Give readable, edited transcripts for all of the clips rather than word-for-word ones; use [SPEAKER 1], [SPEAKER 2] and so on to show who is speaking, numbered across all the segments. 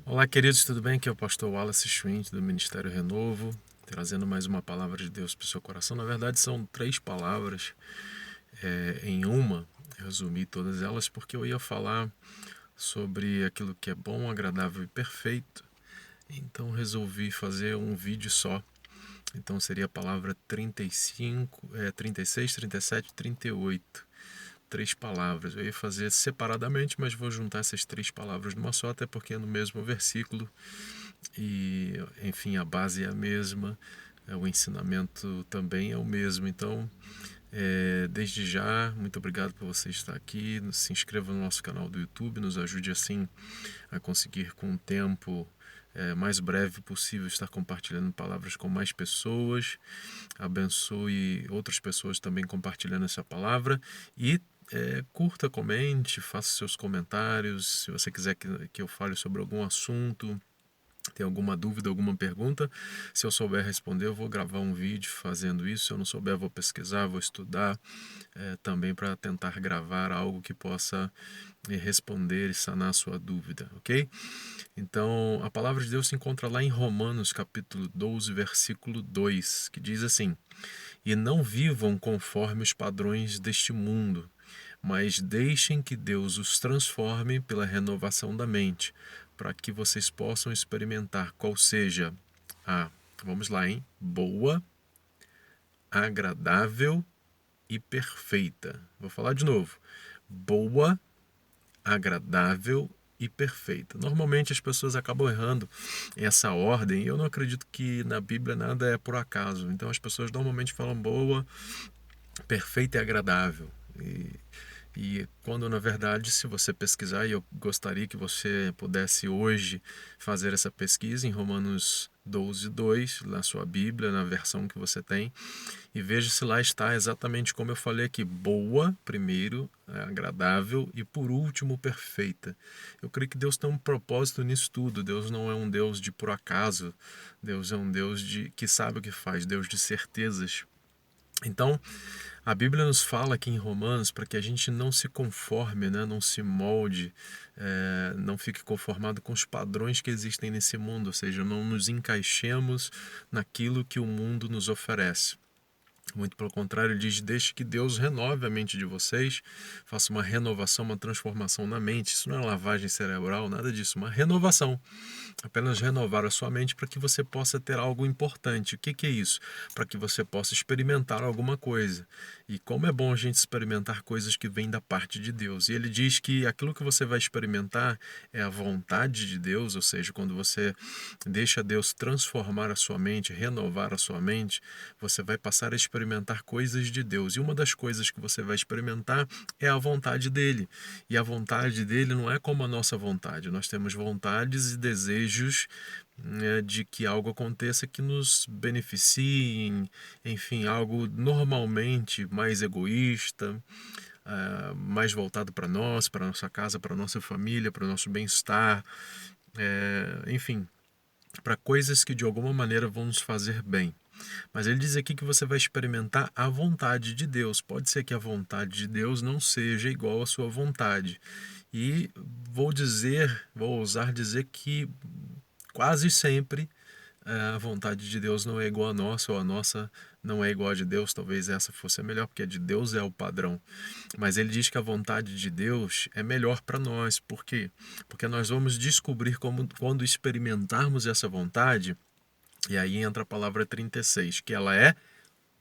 [SPEAKER 1] Olá, queridos, tudo bem? Aqui é o pastor Wallace Schwint, do Ministério Renovo, trazendo mais uma palavra de Deus para o seu coração. Na verdade, são três palavras em uma. Eu resumi todas elas porque eu ia falar sobre aquilo que é bom, agradável e perfeito. Então, resolvi fazer um vídeo só. Então, seria a palavra 35, 36, 37, 38. Três palavras. Eu ia fazer separadamente, mas vou juntar essas três palavras numa só, até porque é no mesmo versículo e, enfim, a base é a mesma, o ensinamento também é o mesmo. Então, desde já, muito obrigado por você estar aqui. Se inscreva no nosso canal do YouTube, nos ajude assim a conseguir, com o tempo mais breve possível, estar compartilhando palavras com mais pessoas. Abençoe outras pessoas também compartilhando essa palavra e curta, comente, faça seus comentários. Se você quiser que eu fale sobre algum assunto, tem alguma dúvida, alguma pergunta, se eu souber responder, eu vou gravar um vídeo fazendo isso. Se eu não souber, eu vou pesquisar, vou estudar também para tentar gravar algo que possa responder e sanar a sua dúvida, ok? Então, a palavra de Deus se encontra lá em Romanos, capítulo 12, versículo 2, que diz assim: E não vivam conforme os padrões deste mundo, mas deixem que Deus os transforme pela renovação da mente, para que vocês possam experimentar qual seja a, vamos lá, hein? Boa, agradável e perfeita. Vou falar de novo. Boa, agradável e perfeita. Normalmente as pessoas acabam errando essa ordem. Eu não acredito que na Bíblia nada é por acaso. Então as pessoas normalmente falam boa, perfeita e agradável. E quando na verdade, se você pesquisar, e eu gostaria que você pudesse hoje fazer essa pesquisa em Romanos 12:2, na sua Bíblia, na versão que você tem, e veja se lá está exatamente como eu falei aqui: boa, primeiro, agradável e por último, perfeita. Eu creio que Deus tem um propósito nisso tudo. Deus não é um Deus de por acaso. Deus é um Deus que sabe o que faz, Deus de certezas. Então, a Bíblia nos fala aqui em Romanos para que a gente não se conforme, né? Não se molde, não fique conformado com os padrões que existem nesse mundo, ou seja, não nos encaixemos naquilo que o mundo nos oferece. Muito pelo contrário, ele diz: deixe que Deus renove a mente de vocês, faça uma renovação, uma transformação na mente. Isso não é lavagem cerebral, nada disso, uma renovação. Apenas renovar a sua mente para que você possa ter algo importante. O que é isso? Para que você possa experimentar alguma coisa. E como é bom a gente experimentar coisas que vêm da parte de Deus. E ele diz que aquilo que você vai experimentar é a vontade de Deus, ou seja, quando você deixa Deus transformar a sua mente, renovar a sua mente, você vai passar a experimentar coisas de Deus. E uma das coisas que você vai experimentar é a vontade dele. E a vontade dele não é como a nossa vontade. Nós temos vontades e desejos, né, de que algo aconteça que nos beneficie, enfim, algo normalmente mais egoísta, mais voltado para nós, para nossa casa, para nossa família, para o nosso bem-estar, enfim, para coisas que de alguma maneira vão nos fazer bem. Mas ele diz aqui que você vai experimentar a vontade de Deus. Pode ser que a vontade de Deus não seja igual à sua vontade. E vou ousar dizer que quase sempre a vontade de Deus não é igual à nossa, ou a nossa não é igual a de Deus. Talvez essa fosse a melhor, porque a de Deus é o padrão. Mas ele diz que a vontade de Deus é melhor para nós. Por quê? Porque nós vamos descobrir quando experimentarmos essa vontade, e aí entra a palavra 36, que ela é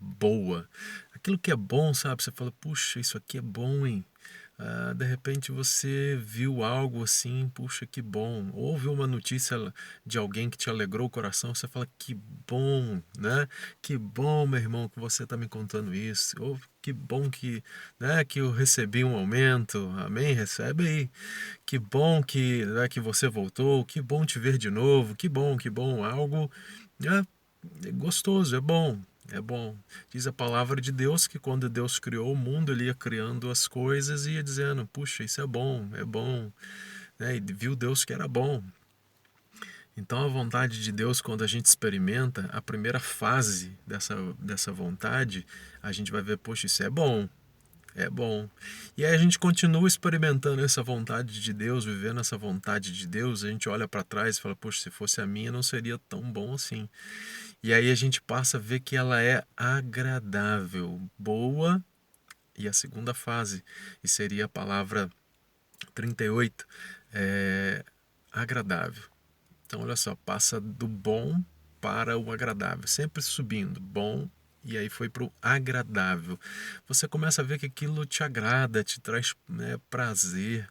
[SPEAKER 1] boa. Aquilo que é bom, sabe? Você fala: puxa, isso aqui é bom, hein? De repente você viu algo assim: puxa, que bom. Ou ouviu uma notícia de alguém que te alegrou o coração, você fala: que bom, né? Que bom, meu irmão, que você está me contando isso. Ou que bom que, né, que eu recebi um aumento. Amém? Recebe aí. Que bom que, né, que você voltou. Que bom te ver de novo. Que bom, que bom. Algo, né, é gostoso, é bom. É bom. Diz a palavra de Deus que quando Deus criou o mundo, ele ia criando as coisas e ia dizendo: puxa, isso é bom, né? E viu Deus que era bom. Então a vontade de Deus, quando a gente experimenta a primeira fase dessa vontade, a gente vai ver: poxa, isso é bom. É bom. E aí a gente continua experimentando essa vontade de Deus, vivendo essa vontade de Deus, a gente olha para trás e fala, poxa, se fosse a minha não seria tão bom assim. E aí a gente passa a ver que ela é agradável, boa, e a segunda fase, e seria a palavra 38, é agradável. Então, olha só, passa do bom para o agradável, sempre subindo, bom, e aí foi para o agradável. Você começa a ver que aquilo te agrada, te traz, né, prazer.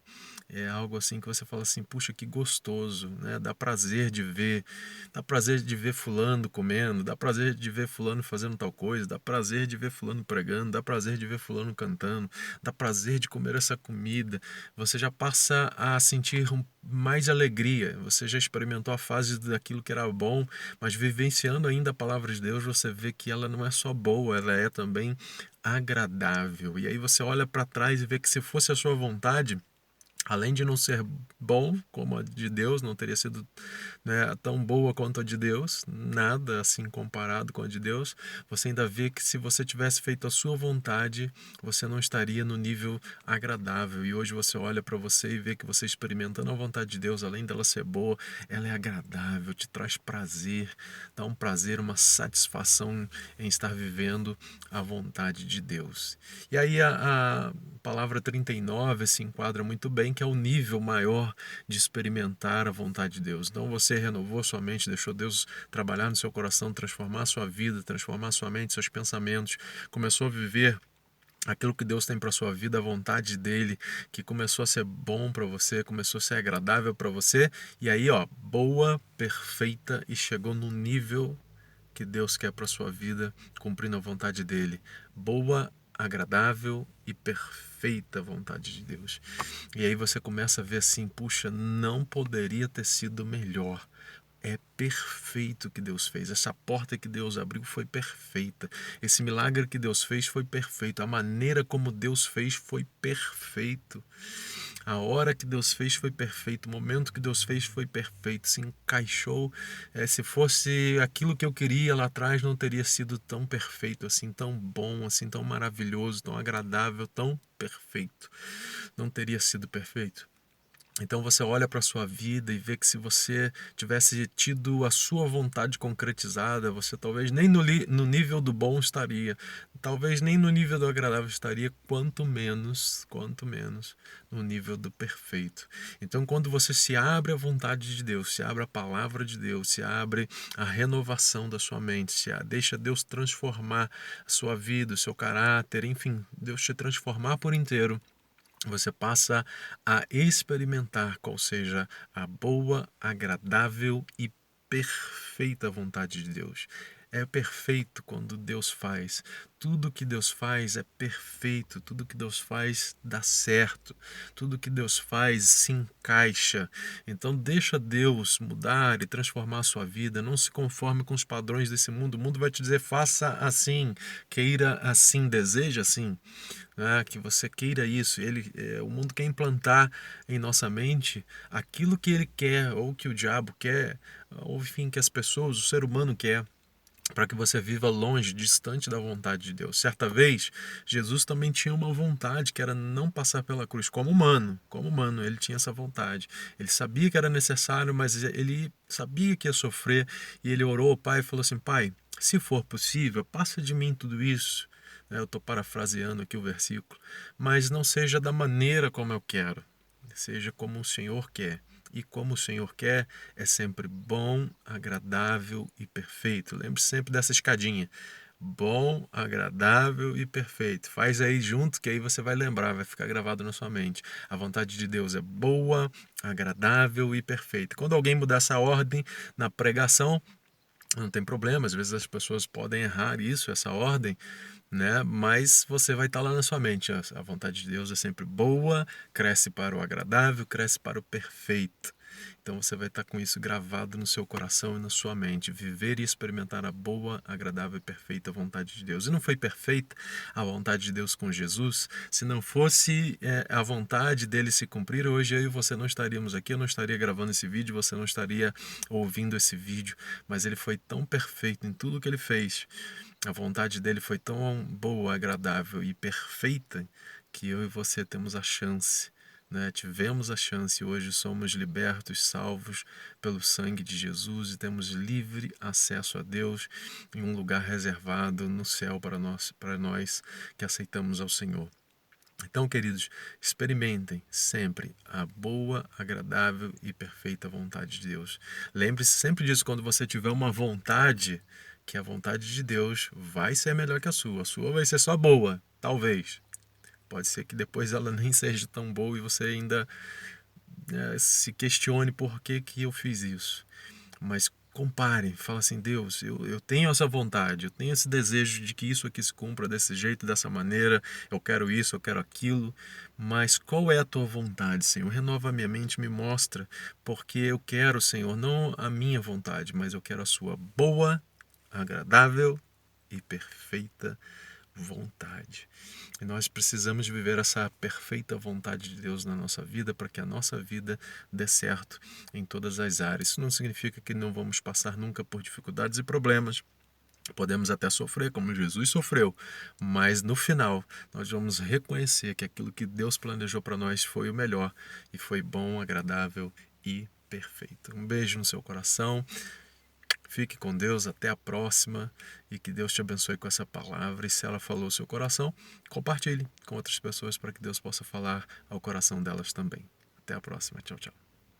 [SPEAKER 1] É algo assim que você fala assim, puxa, que gostoso, né? Dá prazer de ver, dá prazer de ver fulano comendo, dá prazer de ver fulano fazendo tal coisa, dá prazer de ver fulano pregando, dá prazer de ver fulano cantando, dá prazer de comer essa comida. Você já passa a sentir mais alegria, você já experimentou a fase daquilo que era bom, mas vivenciando ainda a palavra de Deus, você vê que ela não é só boa, ela é também agradável. E aí você olha para trás e vê que se fosse a sua vontade, além de não ser bom como a de Deus, não teria sido, né, tão boa quanto a de Deus, nada assim comparado com a de Deus, você ainda vê que se você tivesse feito a sua vontade, você não estaria no nível agradável. E hoje você olha para você e vê que você experimentando a vontade de Deus, além dela ser boa, ela é agradável, te traz prazer, dá um prazer, uma satisfação em estar vivendo a vontade de Deus. E aí a palavra 39 se enquadra muito bem, que é o nível maior de experimentar a vontade de Deus. Então você renovou sua mente, deixou Deus trabalhar no seu coração, transformar a sua vida, transformar a sua mente, seus pensamentos, começou a viver aquilo que Deus tem para sua vida, a vontade dele, que começou a ser bom para você, começou a ser agradável para você, e aí, ó, boa, perfeita, e chegou no nível que Deus quer para sua vida, cumprindo a vontade dele. Boa, agradável e perfeita vontade de Deus. E aí você começa a ver assim, puxa, não poderia ter sido melhor. É perfeito o que Deus fez. Essa porta que Deus abriu foi perfeita. Esse milagre que Deus fez foi perfeito. A maneira como Deus fez foi perfeito. A hora que Deus fez foi perfeito. O momento que Deus fez foi perfeito. Se encaixou. Se fosse aquilo que eu queria lá atrás, não teria sido tão perfeito assim, tão bom, assim, tão maravilhoso, tão agradável, tão perfeito. Não teria sido perfeito. Então você olha para a sua vida e vê que se você tivesse tido a sua vontade concretizada, você talvez nem no nível do bom estaria, talvez nem no nível do agradável estaria, quanto menos no nível do perfeito. Então quando você se abre à vontade de Deus, se abre à palavra de Deus, se abre à renovação da sua mente, deixa Deus transformar a sua vida, o seu caráter, enfim, Deus te transformar por inteiro, você passa a experimentar qual seja a boa, agradável e perfeita vontade de Deus. É perfeito quando Deus faz. Tudo que Deus faz é perfeito. Tudo que Deus faz dá certo. Tudo que Deus faz se encaixa. Então deixa Deus mudar e transformar a sua vida. Não se conforme com os padrões desse mundo. O mundo vai te dizer faça assim, queira assim, deseja assim, né, que você queira isso. O mundo quer implantar em nossa mente aquilo que ele quer, ou que o diabo quer, ou enfim, que as pessoas, o ser humano quer, para que você viva longe, distante da vontade de Deus. Certa vez, Jesus também tinha uma vontade, que era não passar pela cruz, como humano, ele tinha essa vontade. Ele sabia que era necessário, mas ele sabia que ia sofrer, e ele orou ao Pai e falou assim, Pai, se for possível, passa de mim tudo isso. Eu estou parafraseando aqui o versículo, mas não seja da maneira como eu quero, seja como o Senhor quer. E como o Senhor quer, é sempre bom, agradável e perfeito. Lembre sempre dessa escadinha. Bom, agradável e perfeito. Faz aí junto que aí você vai lembrar, vai ficar gravado na sua mente. A vontade de Deus é boa, agradável e perfeita. Quando alguém mudar essa ordem na pregação, não tem problema, às vezes as pessoas podem errar isso, essa ordem, né? Mas você vai estar lá na sua mente. A vontade de Deus é sempre boa, cresce para o agradável, cresce para o perfeito. Então você vai estar com isso gravado no seu coração e na sua mente. Viver e experimentar a boa, agradável e perfeita vontade de Deus. E não foi perfeita a vontade de Deus com Jesus? Se não fosse a vontade dele se cumprir, hoje eu e você não estaríamos aqui, eu não estaria gravando esse vídeo, você não estaria ouvindo esse vídeo. Mas ele foi tão perfeito em tudo que ele fez. A vontade dele foi tão boa, agradável e perfeita que eu e você temos a chance, né? Tivemos a chance, hoje somos libertos, salvos pelo sangue de Jesus e temos livre acesso a Deus em um lugar reservado no céu para nós que aceitamos ao Senhor. Então, queridos, experimentem sempre a boa, agradável e perfeita vontade de Deus. Lembre-se sempre disso quando você tiver uma vontade, que a vontade de Deus vai ser melhor que a sua. A sua vai ser só boa, talvez. Pode ser que depois ela nem seja tão boa e você ainda se questione por que eu fiz isso. Mas compare, fala assim, Deus, eu tenho essa vontade, eu tenho esse desejo de que isso aqui se cumpra desse jeito, dessa maneira, eu quero isso, eu quero aquilo, mas qual é a tua vontade, Senhor? Renova a minha mente, me mostra, porque eu quero, Senhor, não a minha vontade, mas eu quero a sua boa, agradável e perfeita vontade. E nós precisamos viver essa perfeita vontade de Deus na nossa vida para que a nossa vida dê certo em todas as áreas. Isso não significa que não vamos passar nunca por dificuldades e problemas. Podemos até sofrer, como Jesus sofreu, mas no final nós vamos reconhecer que aquilo que Deus planejou para nós foi o melhor e foi bom, agradável e perfeito. Um beijo no seu coração. Fique com Deus, até a próxima e que Deus te abençoe com essa palavra. E se ela falou ao seu coração, compartilhe com outras pessoas para que Deus possa falar ao coração delas também. Até a próxima. Tchau, tchau.